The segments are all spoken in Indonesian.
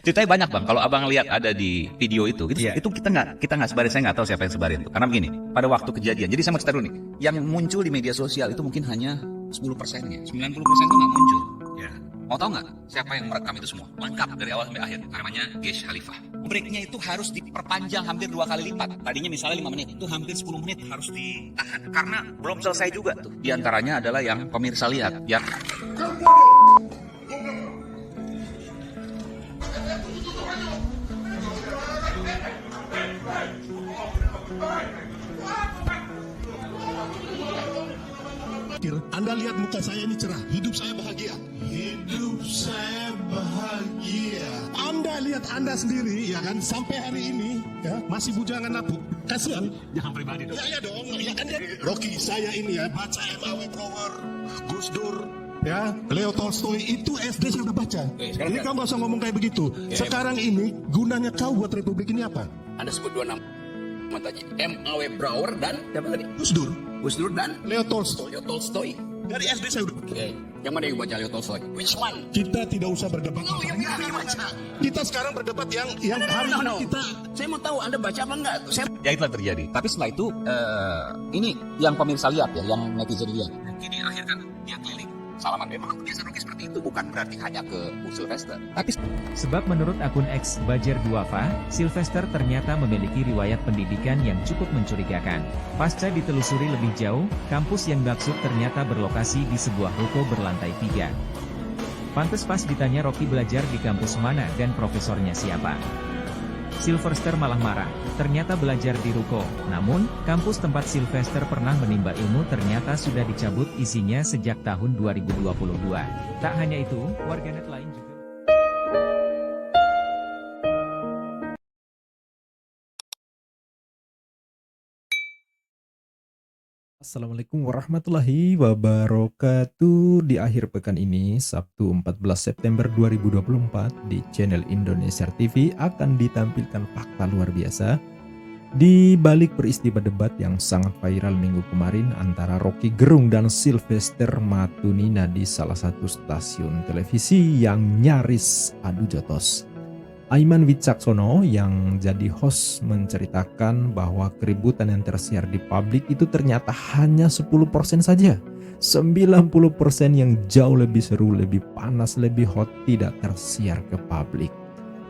Ceritanya banyak bang. Kalau abang lihat ada di video itu kita nggak sebarin. Saya nggak tahu siapa yang sebarin tuh. Karena begini, pada waktu kejadian. Jadi saya mau cerita dulu nih. Yang muncul di media sosial itu mungkin hanya 10%-nya. 90% itu nggak muncul. Ya. Mau tahu nggak siapa yang merekam itu semua? Lengkap dari awal sampai akhir. Namanya Gesh Khalifah. Breaknya itu harus diperpanjang hampir 2 kali lipat. Tadinya misalnya 5 menit, itu hampir 10 menit harus ditahan. Karena belum selesai juga tuh. Di antaranya adalah yang pemirsa lihat. Yang Anda lihat muka saya ini cerah, hidup saya bahagia. Hidup saya bahagia. Anda lihat Anda sendiri, ya kan, sampai hari ini ya masih bujangan nabuk. Kasihan. Jangan pribadi dong. Ya dong, ya kan ya. Rocky saya ini ya baca M.A.W. Brower, Gus Dur, ya, Leo Tolstoy itu SD saya udah baca. Ini kamu gak usah ngomong kayak begitu. Sekarang ini gunanya kau buat Republik ini apa? Anda sebut 2 nama tadi, M.A.W. Brower dan siapa tadi? Gus Dur dan Leo Tolstoy. Leo Tolstoy. Dari SD saya udah baca. Oke. Yang mana yang baca Leo Tolstoy? Which one? Kita tidak usah berdebat. Kita sekarang berdebat yang hari ini kita. Saya mau tahu Anda baca apa enggak? ya itulah terjadi. Tapi setelah itu ini yang pemirsa lihat ya, yang netizen lihat. Ini akhir kan dia keliling salaman. Memang kebiasaan Rocky seperti itu, bukan berarti hanya ke Bu Sylvester. Tapi Sebab menurut akun X Bajer Duafa, Sylvester ternyata memiliki riwayat pendidikan yang cukup mencurigakan. Pasca ditelusuri lebih jauh, kampus yang dimaksud ternyata berlokasi di sebuah ruko berlantai 3. Pantes pas ditanya Rocky belajar di kampus mana dan profesornya siapa. Sylvester malah marah, ternyata belajar di ruko. Namun, kampus tempat Sylvester pernah menimba ilmu ternyata sudah dicabut isinya sejak tahun 2022. Tak hanya itu, warganet lain juga... Assalamualaikum warahmatullahi wabarakatuh. Di akhir pekan ini, Sabtu 14 September 2024, di channel Indonesia TV akan ditampilkan fakta luar biasa di balik peristiwa debat yang sangat viral minggu kemarin antara Rocky Gerung dan Sylvester Matunina di salah satu stasiun televisi yang nyaris adu jotos. Aiman Wicaksono yang jadi host menceritakan bahwa keributan yang tersiar di publik itu ternyata hanya 10% saja. 90% yang jauh lebih seru, lebih panas, lebih hot tidak tersiar ke publik.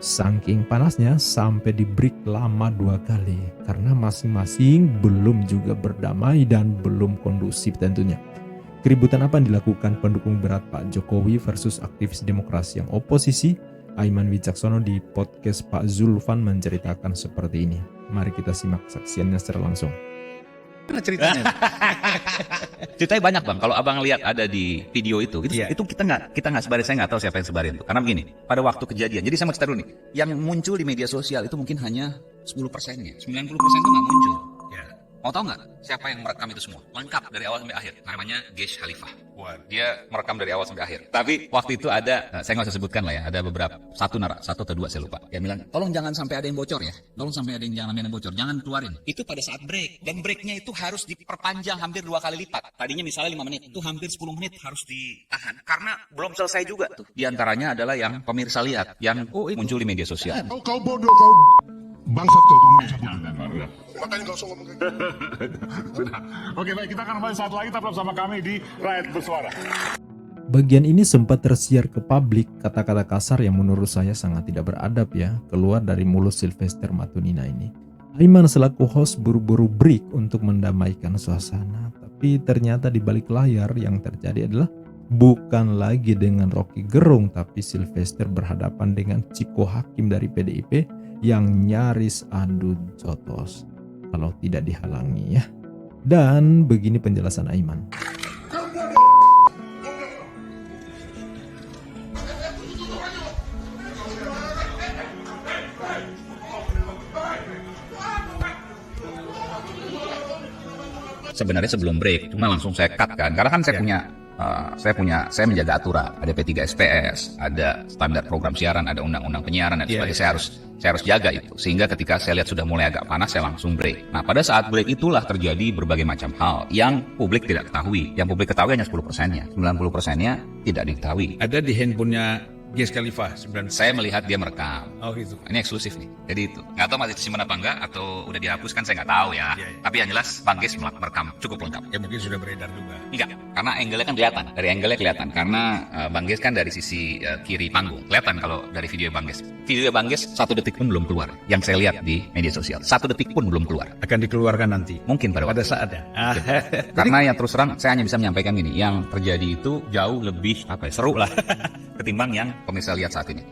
Saking panasnya sampai di break lama 2 kali karena masing-masing belum juga berdamai dan belum kondusif tentunya. Keributan apa yang dilakukan pendukung berat Pak Jokowi versus aktivis demokrasi yang oposisi? Aiman Wicaksono di podcast Pak Zulfan menceritakan seperti ini. Mari kita simak saksiannya secara langsung. Mana ceritanya? Ceritanya banyak bang. Kalau abang lihat ada di video itu kita nggak sebarin. Saya nggak tahu siapa yang sebarin tuh. Karena begini, pada waktu kejadian. Jadi saya mau cerita dulu nih. Yang muncul di media sosial itu mungkin hanya 10%-nya. 90% itu nggak muncul. Ya. Mau tahu nggak siapa yang merekam itu semua? Lengkap dari awal sampai akhir. Namanya Gesh Khalifah. Dia merekam dari awal sampai akhir. Tapi waktu itu ada, saya nggak usah sebutkan lah ya, ada beberapa, satu atau 2 saya lupa. Yang bilang, tolong jangan sampai ada yang bocor ya. Tolong sampai ada yang bocor. Jangan keluarin. Itu pada saat break. Dan breaknya itu harus diperpanjang hampir 2 kali lipat. Tadinya misalnya 5 menit, itu hampir 10 menit harus ditahan. Karena belum selesai juga tuh. Di antaranya adalah yang pemirsa lihat, yang muncul di media sosial. Kau bodoh, kau bangsat kau ngomong. Makanya gak usah ngomong kayak gitu. Sudah. Oke, baik, kita akan kembali saat lagi tetap bersama kami di Rakyat Bersuara. Bagian ini sempat tersiar ke publik kata-kata kasar yang menurut saya sangat tidak beradab ya, keluar dari mulut Sylvester Matunina ini. Aiman selaku host buru-buru break untuk mendamaikan suasana, tapi ternyata di balik layar yang terjadi adalah bukan lagi dengan Rocky Gerung, tapi Sylvester berhadapan dengan Ciko Hakim dari PDIP yang nyaris adu jotos kalau tidak dihalangi ya. Dan begini penjelasan Aiman. Sebenarnya sebelum break, cuma langsung saya cut kan, karena kan saya menjaga aturan, ada P3 SPS, ada standar program siaran, ada undang-undang penyiaran dan sebagainya. Saya harus jaga itu, sehingga ketika saya lihat sudah mulai agak panas, saya langsung break. Nah, pada saat break itulah terjadi berbagai macam hal yang publik tidak ketahui. Yang publik ketahui hanya 10%-nya, 90%-nya tidak diketahui. Ada di handphonenya Wiz Khalifa 9. Saya melihat dia merekam. Oh gitu. Ini eksklusif nih. Jadi itu. Nggak tahu masih disimpan apa enggak atau udah dihapus kan saya nggak tahu ya. Iya, iya. Tapi yang jelas Bang Gies merekam cukup lengkap. Ya mungkin sudah beredar juga. Enggak, karena angle-nya kan kelihatan. Dari angle-nya kelihatan. Karena Bang Gies kan dari sisi kiri panggung. Kelihatan kalau dari video Bang Gies. Video Bang Gies 1 detik pun belum keluar. Yang saya lihat di media sosial. 1 detik pun belum keluar. Akan dikeluarkan nanti. Mungkin pada waktu. saatnya. Karena ya terus terang saya hanya bisa menyampaikan gini. Yang terjadi itu jauh lebih seru lah. Ketimbang yang pemirsa lihat saat ini.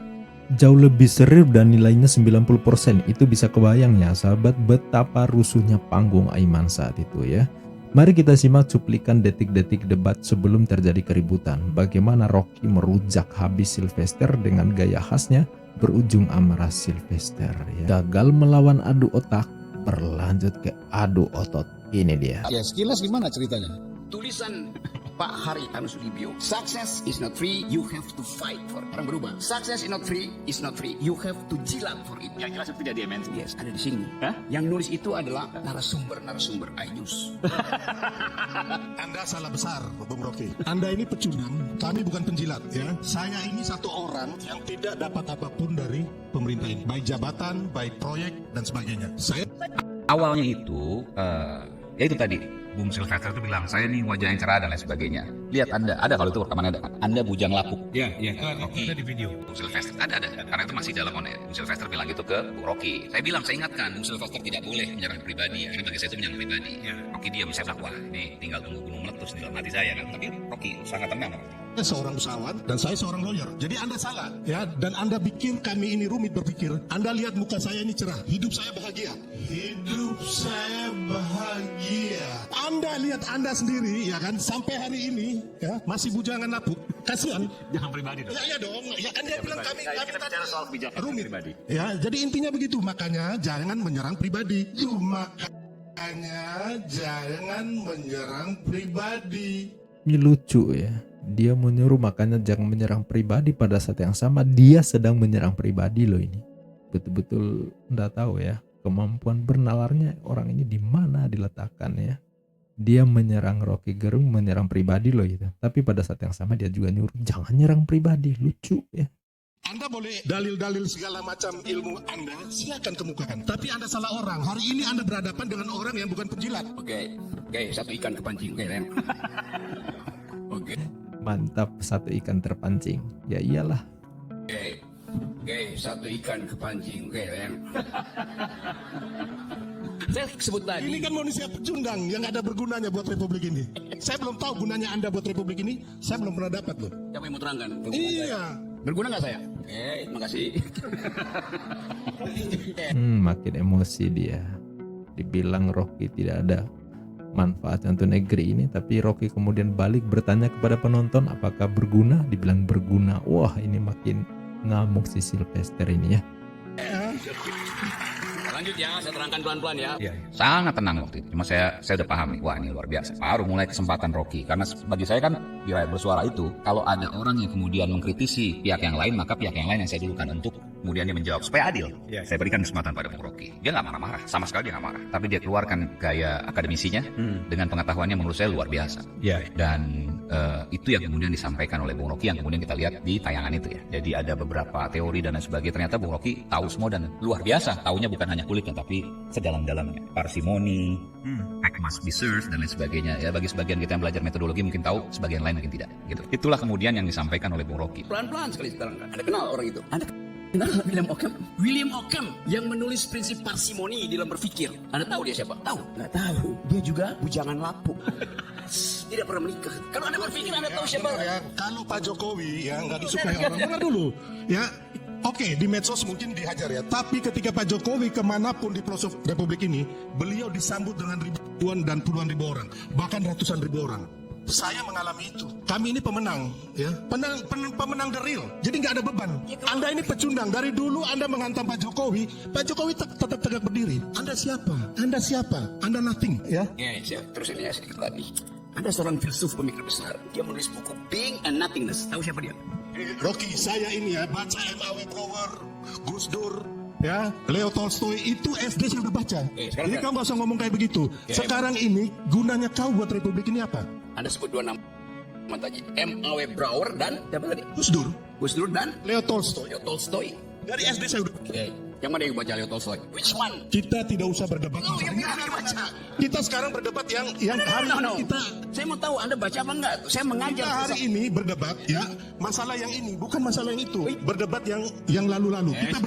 Jauh lebih seru dan nilainya 90%. Itu bisa kebayang ya sahabat betapa rusuhnya panggung Aiman saat itu ya. Mari kita simak cuplikan detik-detik debat sebelum terjadi keributan. Bagaimana Rocky merujak habis Sylvester dengan gaya khasnya berujung amarah Sylvester ya. Gagal melawan adu otak, berlanjut ke adu otot. Ini dia. Ya sekilas gimana ceritanya? Tulisan Pak Haritanu Sudibyo, success is not free, you have to fight for it. Orang berubah. Success is not free, you have to jilat for it. Yang jelas itu tidak dimensi. Yes, ada di sini. Yang nulis itu adalah narasumber iNews. Anda salah besar, Bung Rocky. Anda ini pecundang, kami bukan penjilat ya. Saya ini satu orang yang tidak dapat apapun dari pemerintah ini, baik jabatan, baik proyek dan sebagainya. Saya Awalnya itu, ya itu tadi. Bung Sylvester itu bilang, saya nih wajah yang cerah dan lain sebagainya. Lihat Anda, ada kalau itu rekaman ada kan? Anda bujang lapuk. Ya, ada di video. Bung Sylvester, ada. Karena itu masih dalam on air. Bung Sylvester bilang gitu ke Bung Rocky. Saya bilang, saya ingatkan, Bung Sylvester tidak boleh menyerang pribadi. Karena bagi saya itu menyerang pribadi. Rocky diam, saya bilang, wah ini tinggal tunggu gunung meletus di dalam hati saya kan. Tapi Rocky sangat tenang. seorang usahawan dan saya seorang lawyer. Jadi Anda salah ya, dan Anda bikin kami ini rumit berpikir. Anda lihat muka saya ini cerah, hidup saya bahagia. Hidup saya bahagia. Anda lihat Anda sendiri ya kan, sampai hari ini ya masih bujangan lapuk. Kasihan. Jangan pribadi dong. Ya dong. Ya kan dia bilang kami Kita bicara soal kebijakan rumit. pribadi. Ya, jadi intinya begitu. Makanya jangan menyerang pribadi. Makanya jangan menyerang pribadi. Ini lucu ya. Dia menyuruh makanya jangan menyerang pribadi, pada saat yang sama dia sedang menyerang pribadi loh ini. Betul-betul enggak tahu ya kemampuan bernalarnya orang ini di mana diletakkan ya. Dia menyerang Rocky Gerung, menyerang pribadi loh itu. Tapi pada saat yang sama dia juga nyuruh jangan nyerang pribadi. Lucu ya. Anda boleh dalil-dalil segala macam ilmu Anda, silakan kemukakan. Tapi Anda salah orang. Hari ini Anda berhadapan dengan orang yang bukan penjilat. Oke, satu ikan kepancing. Oke, Ren. Oke. Mantap, satu ikan terpancing. Ya iyalah. Oke, satu ikan kepancing. Oke, Ren. Saya sebut tadi. Ini kan manusia pecundang yang gak ada bergunanya buat republik ini. Saya belum tahu gunanya Anda buat republik ini. Saya belum pernah dapat loh. Siapa yang mau terangkan? Iya. Berguna nggak saya? Terima kasih. Makin emosi dia. Dibilang Rocky tidak ada manfaatnya untuk negeri ini, tapi Rocky kemudian balik bertanya kepada penonton apakah berguna. Dibilang berguna. Wah, ini makin ngamuk si Sylvester ini ya. Lanjut ya, saya terangkan pelan-pelan ya. Sangat tenang waktu itu. Cuma saya udah paham nih, wah ini luar biasa. Baru mulai kesempatan Rocky. Karena bagi saya kan di Rakyat Bersuara itu, kalau ada orang yang kemudian mengkritisi pihak yang lain, maka pihak yang lain yang saya dulukan untuk kemudian dia menjawab supaya adil. Saya berikan kesempatan pada Bung Rocky. Dia nggak marah-marah, sama sekali dia nggak marah. Tapi dia keluarkan gaya akademisinya dengan pengetahuannya menurut saya luar biasa. Dan itu yang kemudian disampaikan oleh Bung Rocky yang kemudian kita lihat di tayangan itu ya. Jadi ada beberapa teori dan lain sebagainya. Ternyata Bung Rocky tahu semua dan luar biasa. Taunya bukan hanya kulitnya tapi sedalam-dalamnya. Parsimoni, act must be served dan lain sebagainya. Ya bagi sebagian kita yang belajar metodologi mungkin tahu, sebagian lain mungkin tidak. Gitu. Itulah kemudian yang disampaikan oleh Bung Rocky. Pelan-pelan sekali terangkan. Anda kenal orang itu? Anda kenal William Ockham? William Ockham yang menulis prinsip parsimoni dalam berpikir. Anda tahu dia siapa? Tahu? Nggak tahu. Dia juga bujangan lapuk. Tidak pernah menikah. Kalau Anda berpikir Anda tahu siapa? Ya, kalau Pak Jokowi ya nggak disukai orang, dengar dulu ya. Oke, di medsos mungkin dihajar ya. Tapi ketika Pak Jokowi kemanapun di pelosok Republik ini, beliau disambut dengan ribuan dan puluhan ribu orang, bahkan ratusan ribu orang. Saya mengalami itu. Kami ini pemenang, ya, pemenang the real. Jadi nggak ada beban. Anda ini pecundang. Dari dulu Anda menghantam Pak Jokowi tetap tegak berdiri. Anda siapa? Anda siapa? Anda nothing, ya. Saya terus ini sedikit lagi. Ada seorang filsuf pemikir besar. Dia menulis buku Being and Nothingness. Tahu siapa dia? Rocky, saya ini ya baca M.A.W. Brower, Gus Dur, ya, Leo Tolstoy, itu SD saya udah baca. Jadi kau nggak usah ngomong kayak begitu. Sekarang ini gunanya kau buat republik ini apa? Anda sebut dua nama tadi, M.A.W. Brower dan siapa tadi? Gus Dur. Gus Dur dan Leo Tolstoy. Leo Tolstoy. Dari SD saya udah. Oke. Yang mana yang baca Leo Tolstoy? Which one? Kita tidak usah berdebat. Oh, yang mana yang baca? Kita sekarang berdebat yang hari No. ini kita Saya mau tahu Anda baca apa enggak? Saya mengajar. kita hari ini berdebat ya masalah yang ini bukan masalah yang itu. Berdebat yang lalu-lalu. Kita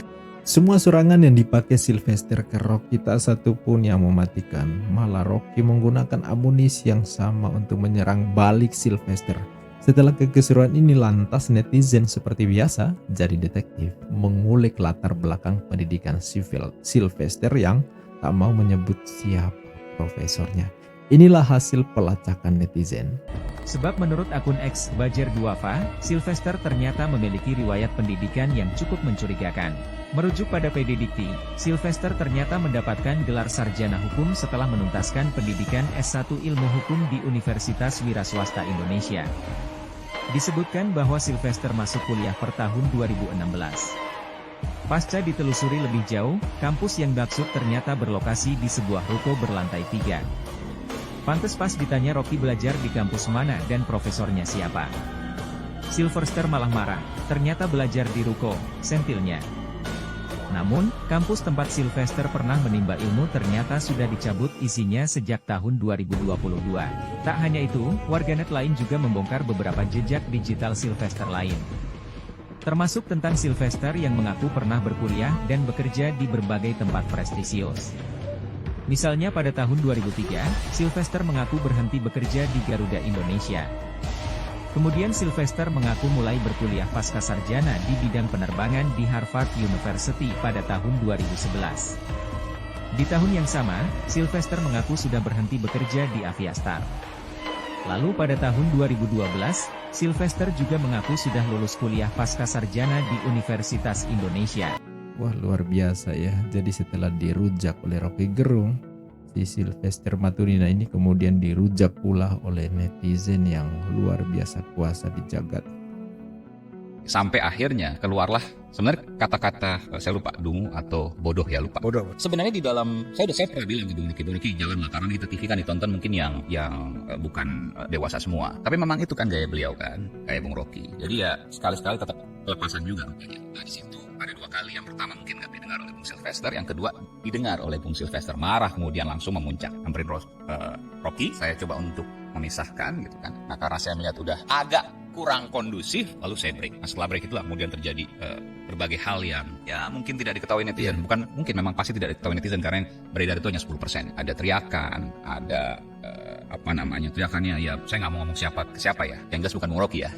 Semua serangan yang dipakai Sylvester ke Rocky tak satu pun yang mematikan. Malah Rocky menggunakan amunisi yang sama untuk menyerang balik Sylvester. Setelah kekeseruan ini lantas netizen seperti biasa jadi detektif mengulik latar belakang pendidikan sivil Sylvester yang tak mau menyebut siapa profesornya. Inilah hasil pelacakan netizen. Sebab menurut akun X Bajer Duafa, Sylvester ternyata memiliki riwayat pendidikan yang cukup mencurigakan. Merujuk pada PD Dikti, Sylvester ternyata mendapatkan gelar sarjana hukum setelah menuntaskan pendidikan S1 Ilmu Hukum di Universitas Wiraswasta Indonesia. Disebutkan bahwa Sylvester masuk kuliah per tahun 2016. Pasca ditelusuri lebih jauh, kampus yang dimaksud ternyata berlokasi di sebuah ruko berlantai 3. Pantes pas ditanya Rocky belajar di kampus mana dan profesornya siapa. Sylvester malah marah, ternyata belajar di ruko, sentilnya. Namun, kampus tempat Sylvester pernah menimba ilmu ternyata sudah dicabut isinya sejak tahun 2022. Tak hanya itu, warganet lain juga membongkar beberapa jejak digital Sylvester lain. Termasuk tentang Sylvester yang mengaku pernah berkuliah dan bekerja di berbagai tempat prestisius. Misalnya pada tahun 2003, Sylvester mengaku berhenti bekerja di Garuda Indonesia. Kemudian Sylvester mengaku mulai berkuliah pasca sarjana di bidang penerbangan di Harvard University pada tahun 2011. Di tahun yang sama, Sylvester mengaku sudah berhenti bekerja di Aviastar. Lalu pada tahun 2012, Sylvester juga mengaku sudah lulus kuliah pasca sarjana di Universitas Indonesia. Wah, luar biasa ya. Jadi setelah dirujak oleh Rocky Gerung, si Sylvester Matutina ini kemudian dirujak pula oleh netizen yang luar biasa kuasa di jagat. Sampai akhirnya keluarlah sebenarnya kata-kata saya lupa dungu atau bodoh ya lupa. Bodoh. Sebenarnya di dalam saya pernah bilang ke Bung Niki jangan lah karena di TV kan ditonton mungkin yang bukan dewasa semua. Tapi memang itu kan gaya beliau kan, kayak Bung Rocky. Jadi ya sekali-sekali tetap kelepasan juga rupanya. Nah di situ ada dua kali. Yang pertama mungkin nggak didengar oleh Bung Sylvester, yang kedua didengar oleh Bung Sylvester, marah kemudian langsung memuncak nyamperin Rocky. Saya coba untuk memisahkan gitu kan. Nah karena saya melihat udah agak kurang kondusif, lalu saya break. Nah setelah break itulah kemudian terjadi berbagai hal yang ya mungkin tidak diketahui netizen. Bukan mungkin, memang pasti tidak diketahui netizen karena yang beredar itu hanya 10%. Ada teriakan, ada teriakannya ya saya nggak mau ngomong siapa ya. Yang jelas bukan Bung Rocky ya.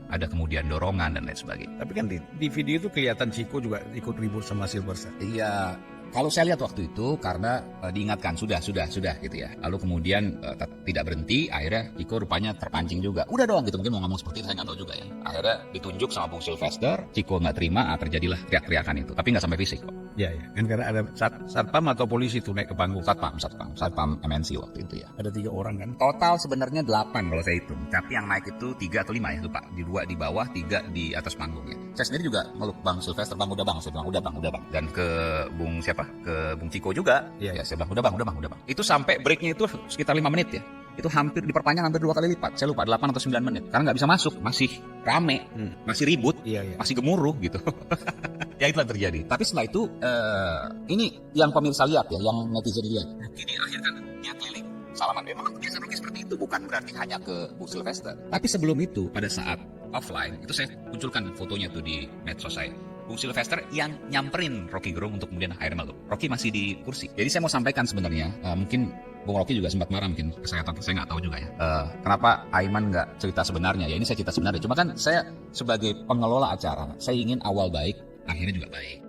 Ada kemudian dorongan dan lain sebagainya. Tapi kan di video itu kelihatan Chico juga ikut ribut sama Sylvester. Iya, kalau saya lihat waktu itu karena diingatkan sudah gitu ya. Lalu kemudian tidak berhenti, akhirnya Chico rupanya terpancing juga. Udah doang gitu, mungkin mau ngomong seperti itu saya nggak tahu juga ya. Akhirnya ditunjuk sama Bung Sylvester, Chico nggak terima, terjadilah teriak-teriakan itu. Tapi nggak sampai fisik kok. Iya. Kan karena ada satpam atau polisi tuh naik ke panggung. Satpam MNC waktu itu ya. Ada 3 orang kan. Total sebenarnya 8 kalau saya hitung. Tapi yang naik itu 3 atau 5 ya lupa. Di 2 di bawah, 3 di atas panggungnya. Saya sendiri juga meluk Bang Sylvester, Bang udah bang. Saya bilang udah bang. Dan ke Bung ke Bung Chico juga. Iya. Ya saya bilang udah bang. Itu sampai breaknya itu sekitar 5 menit ya. Itu hampir diperpanjang hampir 2 kali lipat. Saya lupa 8 atau 9 menit. Karena nggak bisa masuk, masih rame, masih ribut, Iya. masih gemuruh gitu. Ya itulah terjadi. Tapi setelah itu ini yang pemirsa lihat ya, yang netizen lihat. Ini akhir kan dia keliling salaman. Memang kebiasaan Rocky seperti itu, bukan berarti hanya ke Bung Sylvester. Tapi sebelum itu pada saat offline itu saya munculkan fotonya tuh di medsos saya. Bung Sylvester yang nyamperin Rocky Gerung untuk kemudian akhirnya meluk. Rocky masih di kursi. Jadi saya mau sampaikan sebenarnya mungkin Bung Rocky juga sempat marah mungkin saya nggak tahu juga ya. Kenapa Aiman nggak cerita sebenarnya? Ya ini saya cerita sebenarnya. Cuma kan saya sebagai pengelola acara, saya ingin awal baik, akhirnya juga baik.